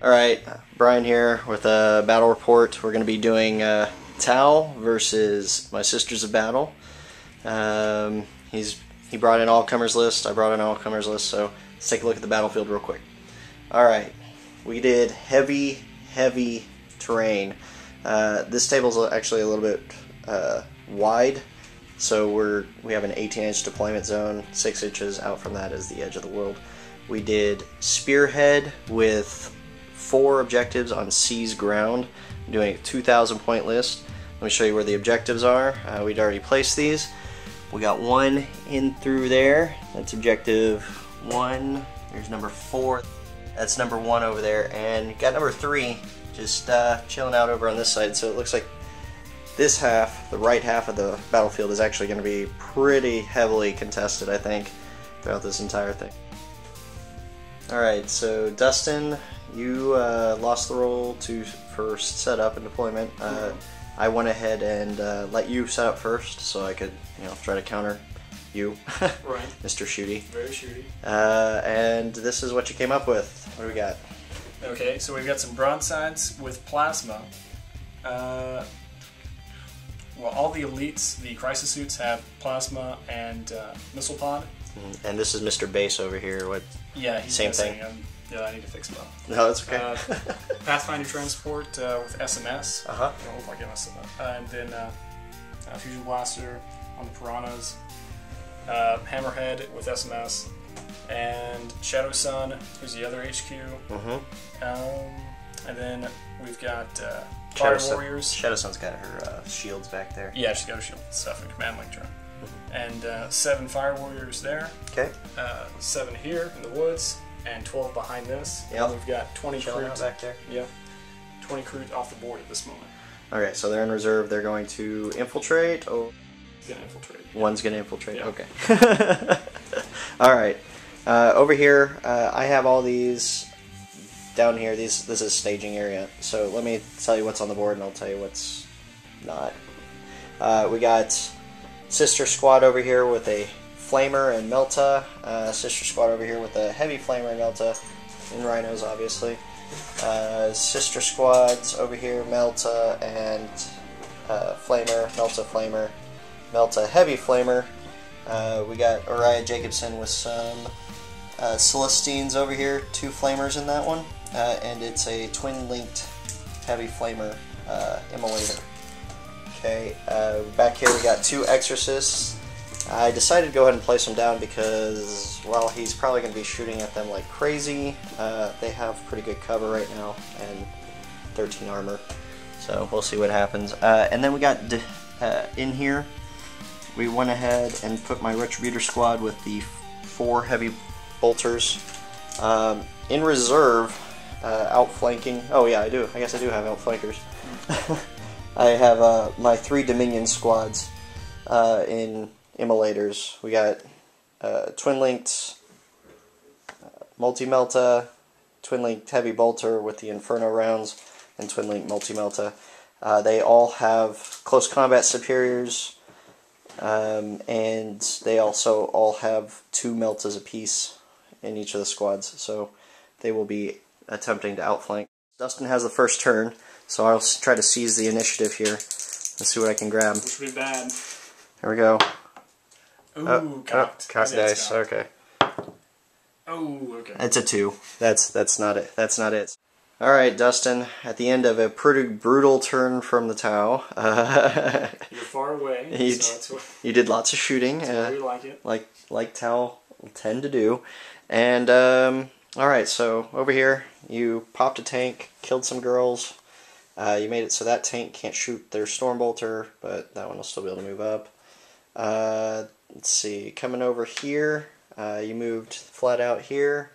Alright, Brian here with a battle report. We're going to be doing Tau versus my Sisters of Battle. He brought in all-comers list, I brought in all-comers list, so let's take a look at the battlefield real quick. Alright, we did heavy terrain. This table's actually a little bit wide, so we have an 18-inch deployment zone. 6 inches out from that is the edge of the world. We did Spearhead with 4 objectives on seized ground. I'm doing a 2,000 point list. Let me show you where the objectives are. We'd already placed these. We got one in through there. That's objective 1. There's number 4. That's number 1 over there. And got number 3 just chilling out over on this side. So it looks like this half, the right half of the battlefield, is actually going to be pretty heavily contested, I think, throughout this entire thing. Alright, so Dustin, you lost the role for setup and deployment. I went ahead and let you set up first, so I could, try to counter you, right, Mr. Shooty. Very shooty. And this is what you came up with. What do we got? Okay, so we've got some broadsides with plasma. Well, all the elites, the crisis suits, have plasma and missile pod. And this is Mr. Base over here. What? Yeah, he's same missing. thing. Yeah, I need to fix him up. No, that's okay. Pathfinder transport with SMS. Uh-huh. Don't look like MS. And then fusion blaster on the piranhas. Hammerhead with SMS. And Shadow Sun, who's the other HQ. And then we've got Fire Warriors. Shadow Sun's got her shields back there. Yeah, she's got her shield stuff in command link turn. And 7 Fire Warriors there. Okay. 7 here in the woods, and 12 behind this. Yep. And we've got 20 crew back there. Yeah, 20 crew off the board at this moment. Okay, so they're in reserve. They're going to infiltrate. Oh, Gonna infiltrate. One's gonna infiltrate. Yeah. Okay. All right. Over here, I have all these down here. This is staging area. So let me tell you what's on the board, and I'll tell you what's not. We got Sister Squad over here with a Flamer and Melta. Sister Squad over here with a Heavy Flamer and Melta. And Rhinos, obviously. Sister Squads over here, Melta and Flamer, Melta Flamer, Melta Heavy Flamer. We got Oriah Jacobson with some Celestines over here, 2 Flamers in that one. And it's a twin-linked Heavy Flamer immolator. Okay, back here we got 2 Exorcists. I decided to go ahead and place them down because, well, he's probably going to be shooting at them like crazy. They have pretty good cover right now and 13 armor, so we'll see what happens. And then we got in here, we went ahead and put my Retributor Squad with the 4 heavy bolters. In reserve, outflanking. Oh yeah, I do. I guess I do have outflankers. I have my 3 Dominion squads in immolators. We got twin-linked multi-melta, twin-linked heavy bolter with the Inferno rounds, and twin-linked multi-melta. They all have close combat superiors, and they also all have 2 meltas apiece in each of the squads, so they will be attempting to outflank. Dustin has the first turn, so I'll try to seize the initiative here. Let's see what I can grab. Which would be bad. Here we go. Ooh, cocked. Cocked dice. Okay. Oh, okay. It's a 2. That's not it. That's not it. All right, Dustin. At the end of a pretty brutal turn from the Tau, you're far away. You did lots of shooting. That's we like it. Like Tau tend to do. And all right, so over here you popped a tank, killed some girls. You made it so that tank can't shoot their Stormbolter, but that one will still be able to move up. Let's see, coming over here, you moved flat out here,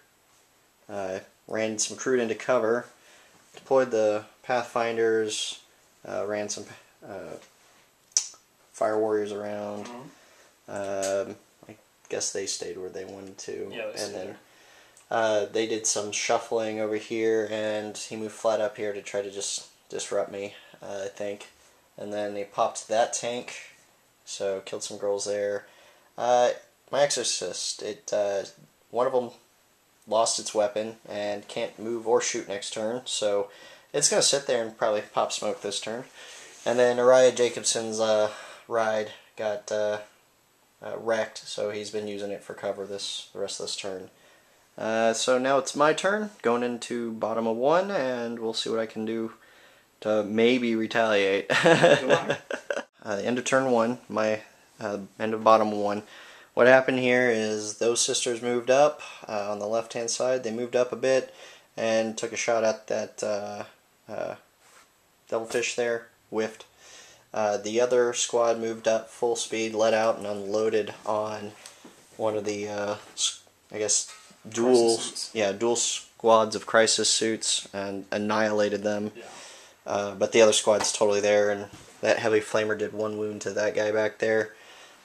ran some crude into cover, deployed the Pathfinders, ran some Fire Warriors around. I guess they stayed where they wanted to. Yeah, and then they did some shuffling over here, and he moved flat up here to try to just disrupt me, I think. And then he popped that tank, so killed some girls there. My Exorcist, one of them lost its weapon and can't move or shoot next turn, so it's going to sit there and probably pop smoke this turn. And then Uriah Jacobson's ride got wrecked, so he's been using it for cover the rest of this turn. So now it's my turn, going into bottom of 1, and we'll see what I can do to maybe retaliate. End of turn 1, my end of bottom 1. What happened here is those sisters moved up on the left hand side. They moved up a bit and took a shot at that devilfish there, whiffed. The other squad moved up full speed, let out and unloaded on one of the I guess dual squads of crisis suits and annihilated them. Yeah. But the other squad's totally there, and that heavy flamer did 1 wound to that guy back there.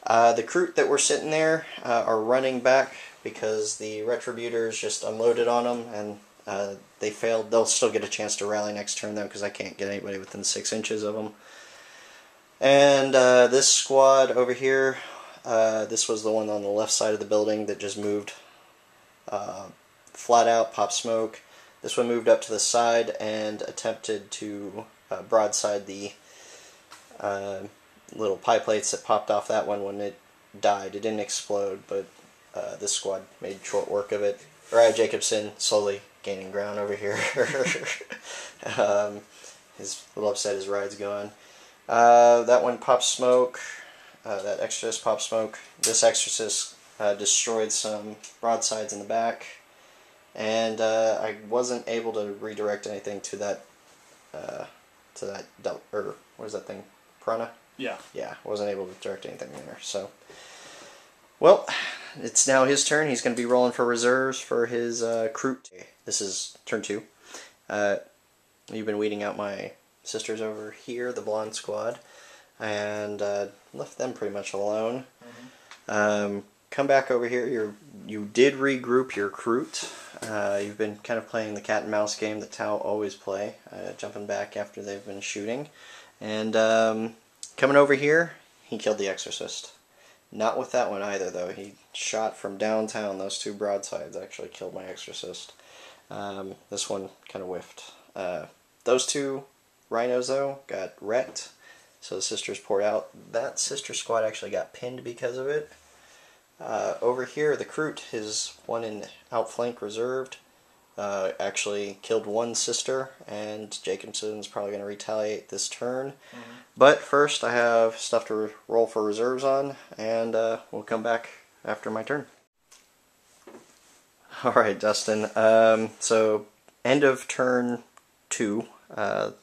The Kroot that were sitting there are running back because the Retributors just unloaded on them, and they failed. They'll still get a chance to rally next turn, though, because I can't get anybody within 6 inches of them. And this squad over here, this was the one on the left side of the building that just moved flat out, pop smoke. This one moved up to the side and attempted to broadside the little pie plates that popped off that one when it died. It didn't explode, but this squad made short work of it. Uriah Jacobson slowly gaining ground over here. He's a little upset his ride's gone. That one popped smoke. That Exorcist popped smoke. This Exorcist destroyed some broadsides in the back. And I wasn't able to redirect anything to that, or what is that thing? Piranha? Yeah. Yeah, wasn't able to direct anything there. So, well, it's now his turn. He's going to be rolling for reserves for his Kroot. This is turn 2. You've been weeding out my sisters over here, the blonde squad, and left them pretty much alone. Mm-hmm. Come back over here. You did regroup your Kroot. You've been kind of playing the cat and mouse game that Tau always play, jumping back after they've been shooting. And coming over here, he killed the Exorcist. Not with that one either, though. He shot from downtown. Those 2 broadsides actually killed my Exorcist. This one kind of whiffed. Those 2 rhinos, though, got wrecked. So the sisters poured out. That sister squad actually got pinned because of it. Over here, the Kroot, his one in outflank reserved, actually killed 1 sister, and Jacobson's probably going to retaliate this turn. Mm-hmm. But first, I have stuff to roll for reserves on, and we'll come back after my turn. Alright, Dustin. So, end of turn 2,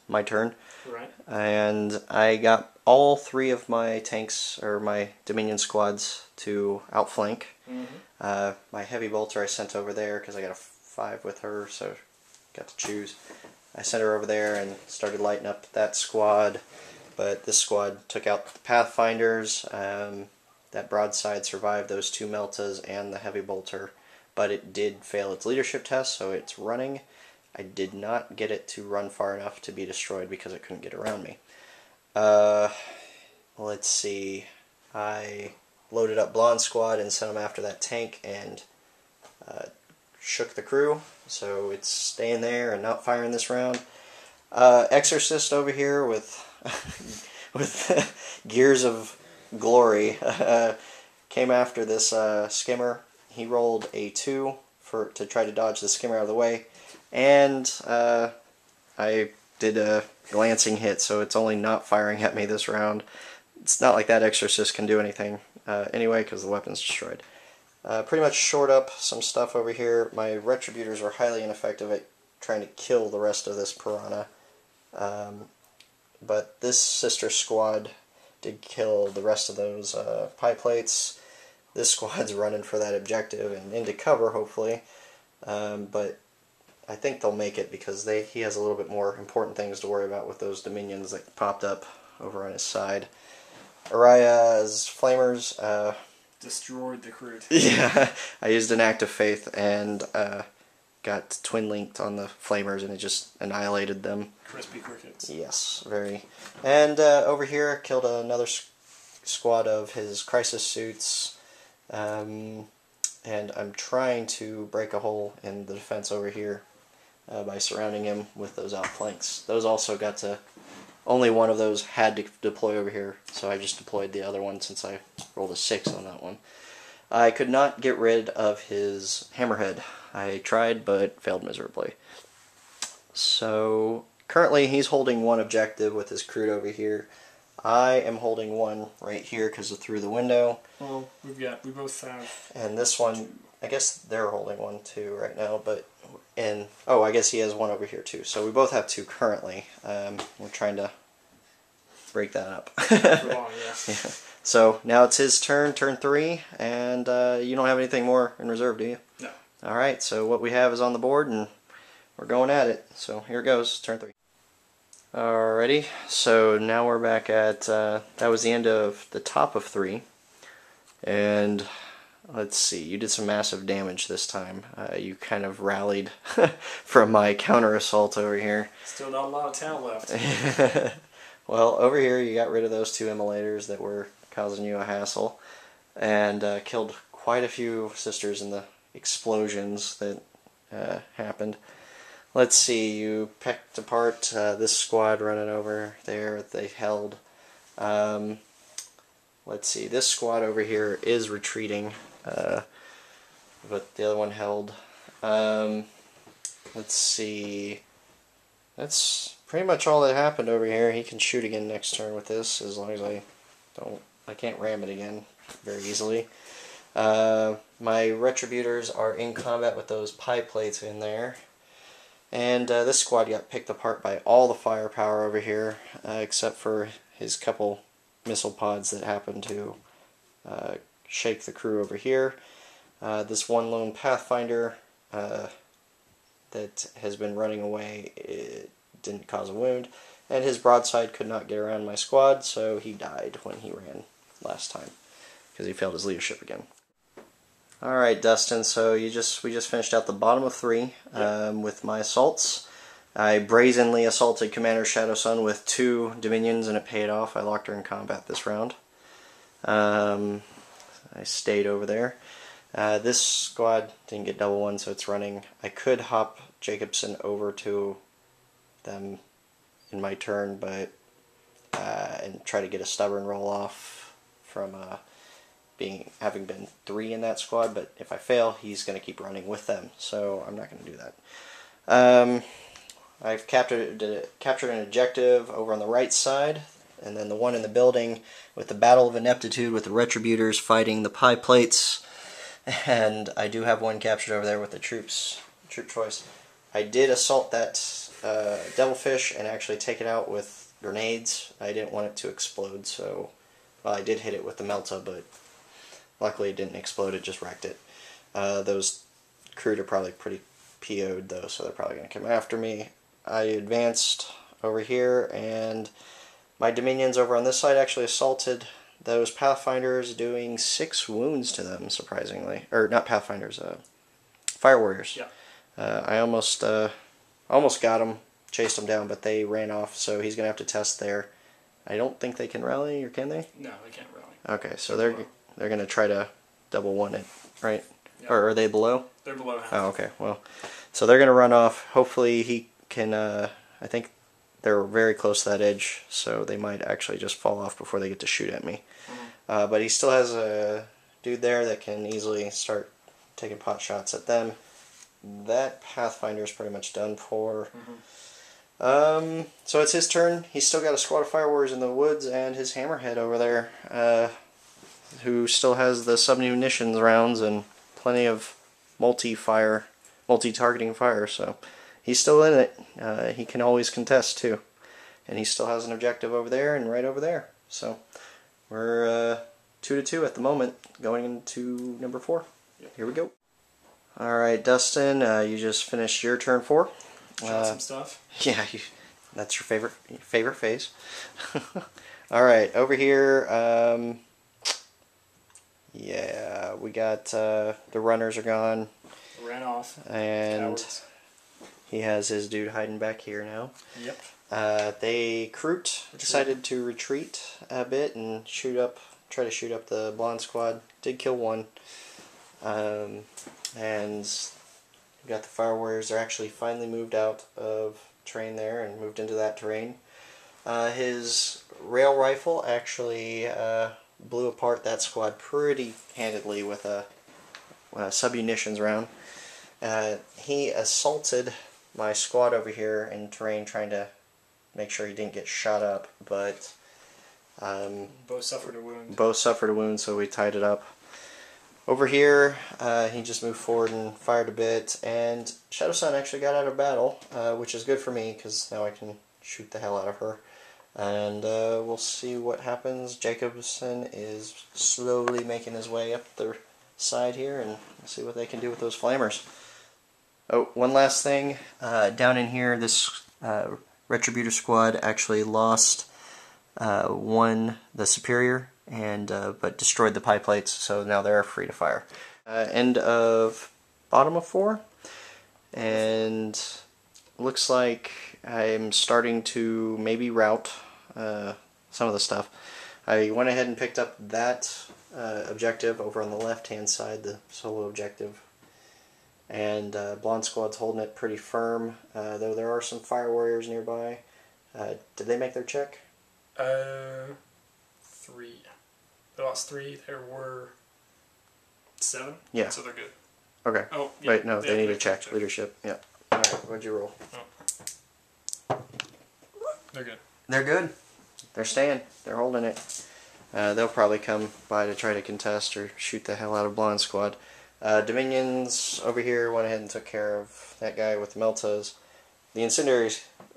my turn. Right. And I got all 3 of my tanks, or my Dominion squads, to outflank. Mm-hmm. My heavy bolter I sent over there because I got a 5 with her, so got to choose. I sent her over there and started lighting up that squad, but this squad took out the Pathfinders. That broadside survived those 2 Meltas and the heavy bolter, but it did fail its leadership test, so it's running. I did not get it to run far enough to be destroyed because it couldn't get around me. Let's see. I loaded up Blonde Squad and sent them after that tank and shook the crew, so it's staying there and not firing this round. Exorcist over here with with gears of glory came after this skimmer. He rolled a 2 to try to dodge the skimmer out of the way, and I did a glancing hit, so it's only not firing at me this round. It's not like that Exorcist can do anything anyway, because the weapon's destroyed. Pretty much shored up some stuff over here. My Retributors are highly ineffective at trying to kill the rest of this Piranha. But this sister squad did kill the rest of those pie plates. This squad's running for that objective and into cover, hopefully. But I think they'll make it because he has a little bit more important things to worry about with those Dominions that popped up over on his side. Uriah's Flamers destroyed the Kroot. Yeah, I used an act of faith and got twin linked on the Flamers, and it just annihilated them. Crispy crickets. Yes, very. And over here, killed another squad of his crisis suits. and I'm trying to break a hole in the defense over here by surrounding him with those outflanks. Those also got to, only one of those had to deploy over here, so I just deployed the other one since I rolled a 6 on that one. I could not get rid of his hammerhead. I tried, but failed miserably. So currently he's holding one objective with his crude over here. I am holding one right here because of through the window. Well, we both have. And this one, I guess they're holding one too right now, but oh, I guess he has one over here too. So we both have 2 currently. We're trying to break that up. Yeah. So now it's his turn, turn 3, and you don't have anything more in reserve, do you? No. All right. So what we have is on the board, and we're going at it. So here it goes, turn 3. Alrighty, so now we're back at, that was the end of the top of 3, and let's see, you did some massive damage this time. You kind of rallied from my counter assault over here. Still not a lot of town left. Well, over here you got rid of those 2 immolators that were causing you a hassle, and killed quite a few sisters in the explosions that happened. Let's see, you picked apart this squad running over there they held. Let's see, this squad over here is retreating, but the other one held. Let's see, that's pretty much all that happened over here. He can shoot again next turn with this, as long as I can't ram it again very easily. My retributors are in combat with those pie plates in there. And this squad got picked apart by all the firepower over here, except for his couple missile pods that happened to shake the crew over here. This one lone Pathfinder that has been running away, it didn't cause a wound, and his broadside could not get around my squad, so he died when he ran last time, because he failed his leadership again. Alright, Dustin, so we just finished out the bottom of 3 with my assaults. I brazenly assaulted Commander Shadowsun with 2 Dominions, and it paid off. I locked her in combat this round. I stayed over there. This squad didn't get double one, so it's running. I could hop Jacobson over to them in my turn, but and try to get a stubborn roll off from having been 3 in that squad, but if I fail, he's going to keep running with them, so I'm not going to do that. I've captured an objective over on the right side, and then the one in the building with the Battle of Ineptitude with the Retributors fighting the Pie Plates, and I do have one captured over there with the troop choice. I did assault that Devilfish and actually take it out with grenades. I didn't want it to explode, so well, I did hit it with the Melta, but luckily it didn't explode, it just wrecked it. Those crude are probably pretty PO'd though, so they're probably going to come after me. I advanced over here, and my Dominions over on this side actually assaulted those Pathfinders, doing 6 wounds to them, surprisingly. Or, not Pathfinders, Fire Warriors. Yeah. I almost got them, chased them down, but they ran off, so he's going to have to test there. I don't think they can rally, or can they? No, they can't rally. Okay, so they're going to try to double one it, right? Yep. Or are they below? They're below half. Oh, okay. Well, so they're going to run off. Hopefully he can, I think they're very close to that edge, so they might actually just fall off before they get to shoot at me. Mm-hmm. But he still has a dude there that can easily start taking pot shots at them. That Pathfinder is pretty much done for. Mm-hmm. So it's his turn. He's still got a squad of Fire Warriors in the woods and his Hammerhead over there, who still has the submunitions rounds and plenty of multi-targeting fire, so he's still in it. He can always contest too. And he still has an objective over there and right over there. So we're 2-2 at the moment, going into number 4. Yep. Here we go. Alright, Dustin, you just finished your turn 4. Shot some stuff. Yeah, that's your favorite phase. Alright, over here, yeah, we got the runners are gone. Ran off. And Cowards. he has his dude hiding back here now. Yep. Crute decided to retreat a bit and try to shoot up the blonde squad. Did kill one. And we got the fire warriors. They're actually finally moved out of terrain there and moved into that terrain. His rail rifle actually blew apart that squad pretty handedly with a submunitions round. He assaulted my squad over here in terrain, trying to make sure he didn't get shot up, but both suffered a wound. Both suffered a wound, so we tied it up. Over here, he just moved forward and fired a bit, and Shadow Sun actually got out of battle, which is good for me, because now I can shoot the hell out of her. And we'll see what happens. Jacobson is slowly making his way up the side here, and we'll see what they can do with those flamers. Oh, one last thing. Down in here, this Retributor squad actually lost the Superior, and but destroyed the pie plates, so now they're free to fire. End of bottom of 4, and looks like I'm starting to maybe route some of the stuff. I went ahead and picked up that objective over on the left-hand side, the solo objective, and Blonde Squad's holding it pretty firm, though there are some fire warriors nearby. Did they make their check? 3. They lost 3. There were 7. Yeah. So they're good. Okay. Oh, yeah, Wait, no, they need to check. Leadership. Yeah. Alright, what'd you roll? Oh. They're good. They're good. They're staying. They're holding it. They'll probably come by to try to contest or shoot the hell out of Blonde Squad. Dominions over here went ahead and took care of that guy with the Meltas. The incendiary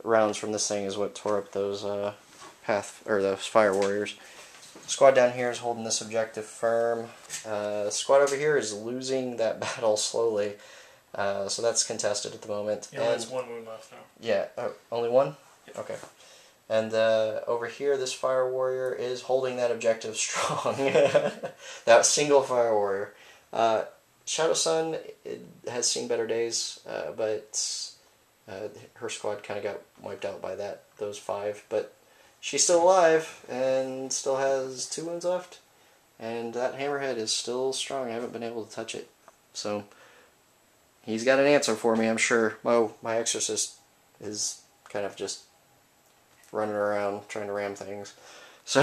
rounds from this thing is what tore up those those fire warriors. Squad down here is holding this objective firm. Squad over here is losing that battle slowly, so that's contested at the moment. Yeah, there's 1 wound left now. Yeah, only 1? Yep. Okay. And over here, this fire warrior is holding that objective strong. That single fire warrior. Shadow Sun has seen better days, but her squad kind of got wiped out by those 5. But she's still alive and still has 2 wounds left. And that hammerhead is still strong. I haven't been able to touch it. So he's got an answer for me, I'm sure. Oh, my exorcist is kind of just running around trying to ram things. So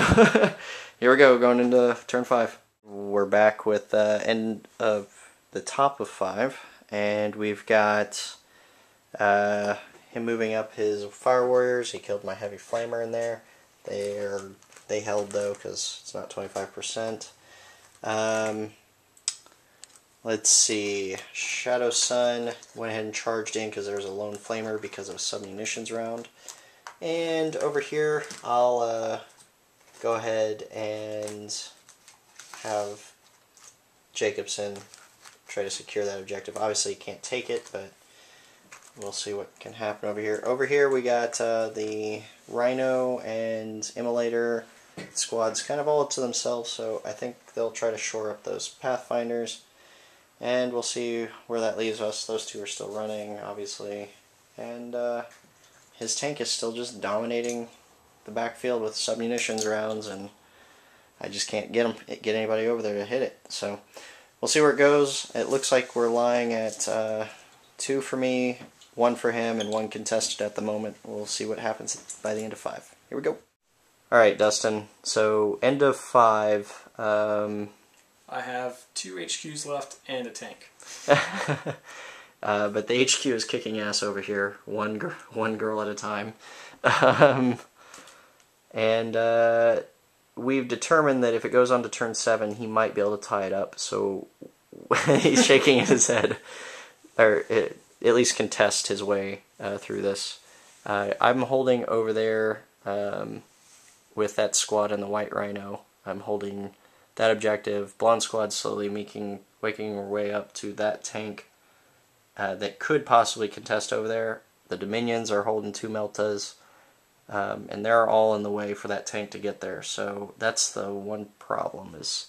here we go, going into turn 5. We're back with end of the top of 5, and we've got him moving up his fire warriors. He killed my heavy flamer in there. They held though because it's not 25%. Let's see. Shadow Sun went ahead and charged in because there was a lone flamer because of a submunitions round. And over here, I'll go ahead and have Jacobson try to secure that objective. Obviously, you can't take it, but we'll see what can happen over here. Over here, we got the Rhino and Immolator squads kind of all up to themselves, so I think they'll try to shore up those Pathfinders. And we'll see where that leaves us. Those 2 are still running, obviously. And his tank is still just dominating the backfield with submunitions rounds, and I just can't get anybody over there to hit it. So we'll see where it goes. It looks like we're lying at 2 for me, 1 for him, and 1 contested at the moment. We'll see what happens by the end of 5. Here we go. Alright, Dustin. So, end of 5. I have 2 HQs left and a tank. But the HQ is kicking ass over here, one girl at a time. And we've determined that if it goes on to turn 7, he might be able to tie it up. So he's shaking his head, or at least contest his way through this. I'm holding over there with that squad and the White Rhino. I'm holding that objective. Blonde Squad slowly waking her way up to that tank that could possibly contest over there. The Dominions are holding 2 Meltas, and they're all in the way for that tank to get there. So that's the one problem is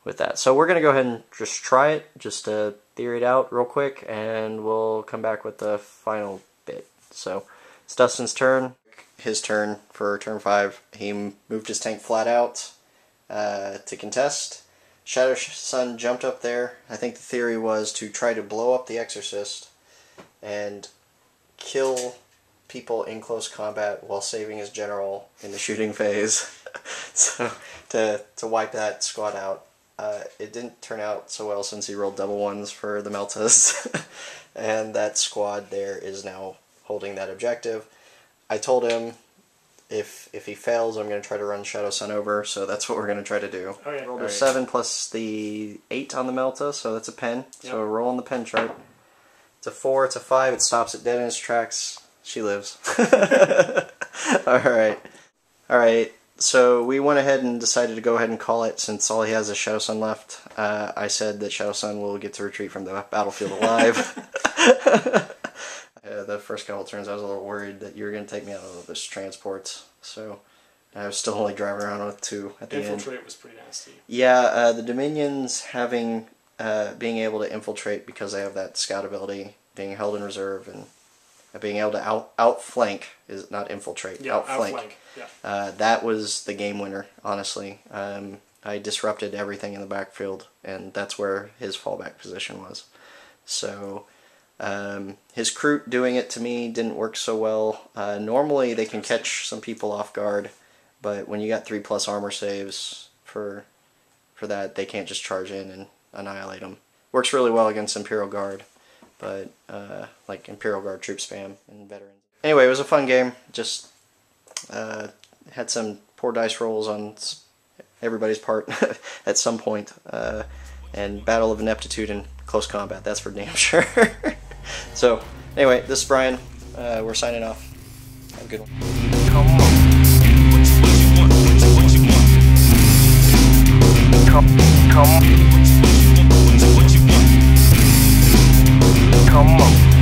with that. So we're going to go ahead and just try it, just to theory it out real quick, and we'll come back with the final bit. So it's Dustin's turn. His turn for turn 5. He moved his tank flat out to contest. Shadow Sun jumped up there. I think the theory was to try to blow up the Exorcist and kill people in close combat while saving his general in the shooting phase. So to wipe that squad out. It didn't turn out so well since he rolled double ones for the Meltas. And that squad there is now holding that objective. I told him if he fails, I'm going to try to run Shadow Sun over, so that's what we're going to try to do. Okay. Rolled a 7 plus the 8 on the Melta, so that's a pen. Yep. So roll on the pen chart. It's a 4, it's a 5, it stops it dead in its tracks. She lives. Alright. Alright, so we went ahead and decided to go ahead and call it since all he has is Shadow Sun left. I said that Shadow Sun will get to retreat from the battlefield alive. The first couple turns I was a little worried that you were going to take me out of this transport, so I was still only driving around with 2 at the end. Infiltrate was pretty nasty. Yeah, the Dominions having being able to infiltrate because they have that scout ability, being held in reserve, and being able to outflank is not infiltrate. Yeah, outflank. Yeah. That was the game winner, honestly. I disrupted everything in the backfield, and that's where his fallback position was. So his crew doing it to me didn't work so well. Normally they can catch some people off guard, but when you got 3+ armor saves for that, they can't just charge in and annihilate them. Works really well against Imperial Guard, but like Imperial Guard troop spam and veterans. Anyway, it was a fun game. Just had some poor dice rolls on everybody's part at some point, and Battle of Ineptitude and close combat, that's for damn sure. So, anyway, this is Brian. We're signing off. Have a good one. Come on. Come on.